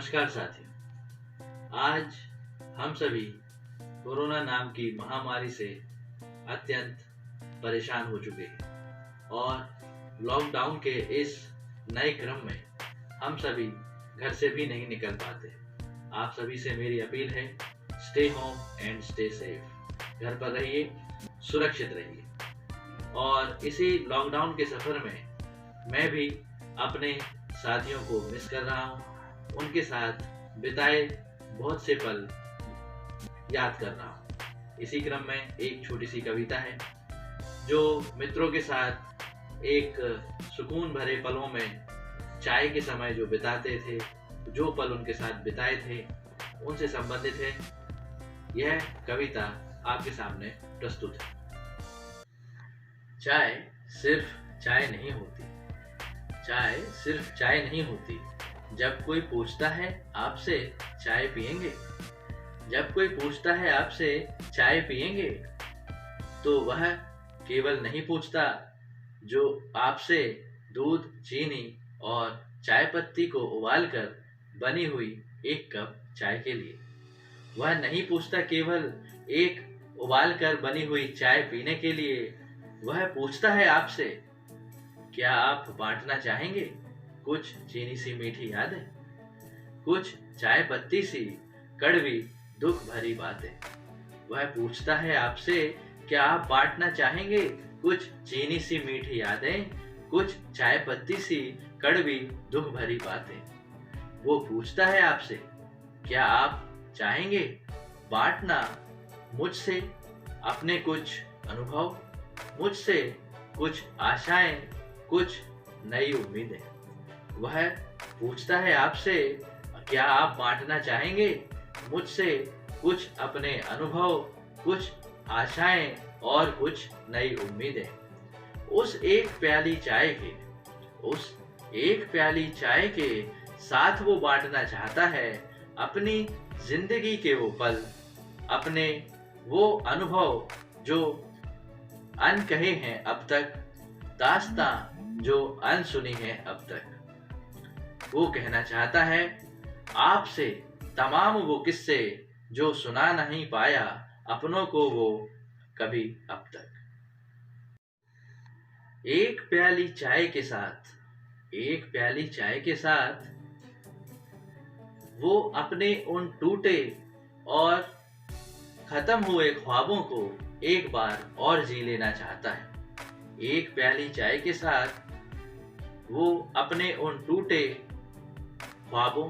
नमस्कार साथियों। आज हम सभी कोरोना नाम की महामारी से अत्यंत परेशान हो चुके हैं और लॉकडाउन के इस नए क्रम में हम सभी घर से भी नहीं निकल पाते। आप सभी से मेरी अपील है, stay home and stay safe. घर पर रहिए, सुरक्षित रहिए। और इसी लॉकडाउन के सफर में मैं भी अपने साथियों को मिस कर रहा हूँ। उनके साथ बिताए बहुत से पल याद कर रहा हूँ। इसी क्रम में एक छोटी सी कविता है जो मित्रों के साथ एक सुकून भरे पलों में चाय के समय जो बिताते थे, जो पल उनके साथ बिताए थे, उनसे संबंधित है। यह कविता आपके सामने प्रस्तुत है। चाय सिर्फ चाय नहीं होती, चाय सिर्फ चाय नहीं होती। जब कोई पूछता है आपसे चाय पिएंगे, जब कोई पूछता है आपसे चाय पिएंगे, तो वह केवल नहीं पूछता जो आपसे दूध, चीनी और चाय पत्ती को उबालकर बनी हुई एक कप चाय के लिए। वह नहीं पूछता केवल एक उबालकर बनी हुई चाय पीने के लिए। वह पूछता है आपसे, क्या आप बांटना चाहेंगे कुछ चीनी सी मीठी यादें, कुछ चाय पत्ती सी कड़वी दुख भरी बातें। वह पूछता है आपसे, क्या आप बांटना चाहेंगे कुछ चीनी सी मीठी यादें, कुछ चाय पत्ती सी कड़वी दुख भरी बातें। वो पूछता है आपसे, क्या आप चाहेंगे बांटना मुझसे अपने कुछ अनुभव, मुझसे कुछ आशाएं, कुछ नई उम्मीदें। वह पूछता है आपसे, क्या आप बांटना चाहेंगे मुझसे कुछ अपने अनुभव, कुछ आशाएं और कुछ नई उम्मीदें। उस एक प्याली चाय के साथ वो बांटना चाहता है अपनी जिंदगी के वो पल, अपने वो अनुभव जो अनकहे हैं अब तक, दास्तां जो अनसुनी है अब तक। वो कहना चाहता है आपसे तमाम वो किस्से जो सुना नहीं पाया अपनों को वो कभी अब तक। एक प्याली चाय के साथ वो अपने उन टूटे और खत्म हुए ख्वाबों को एक बार और जी लेना चाहता है। एक प्याली चाय के साथ वो अपने उन टूटे ख्वाबों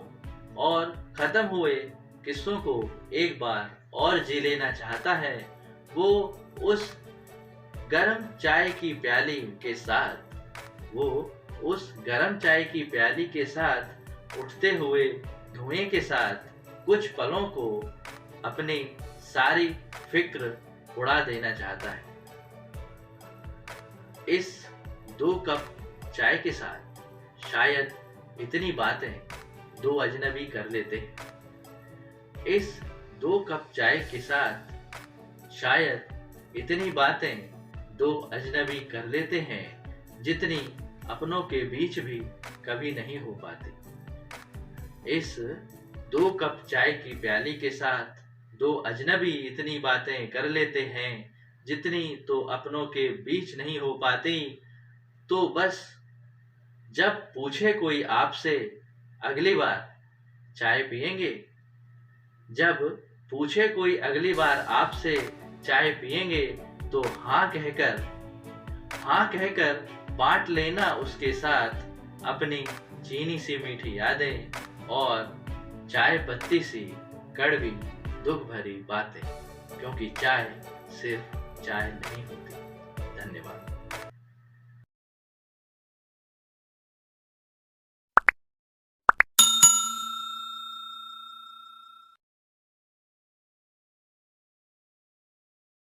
और खत्म हुए किस्सों को एक बार और जी लेना चाहता है। वो उस गरम चाय की प्याली के साथ, उठते हुए धुएं के साथ कुछ पलों को अपनी सारी फिक्र उड़ा देना चाहता है। इस 2 कप चाय के साथ शायद इतनी बातें 2 अजनबी कर लेते हैं। इस 2 कप चाय के साथ शायद इतनी बातें 2 अजनबी कर लेते हैं जितनी अपनों के बीच भी कभी नहीं हो पाती। इस 2 कप चाय की प्याली के साथ 2 अजनबी इतनी बातें कर लेते हैं जितनी तो अपनों के बीच नहीं हो पाती। तो बस जब पूछे कोई आपसे अगली बार चाय पिएंगे, जब पूछे कोई अगली बार आपसे चाय पिएंगे, तो हाँ कहकर बांट लेना उसके साथ अपनी चीनी सी मीठी यादें और चाय पत्ती सी कड़वी दुख भरी बातें, क्योंकि चाय सिर्फ चाय नहीं होती। धन्यवाद।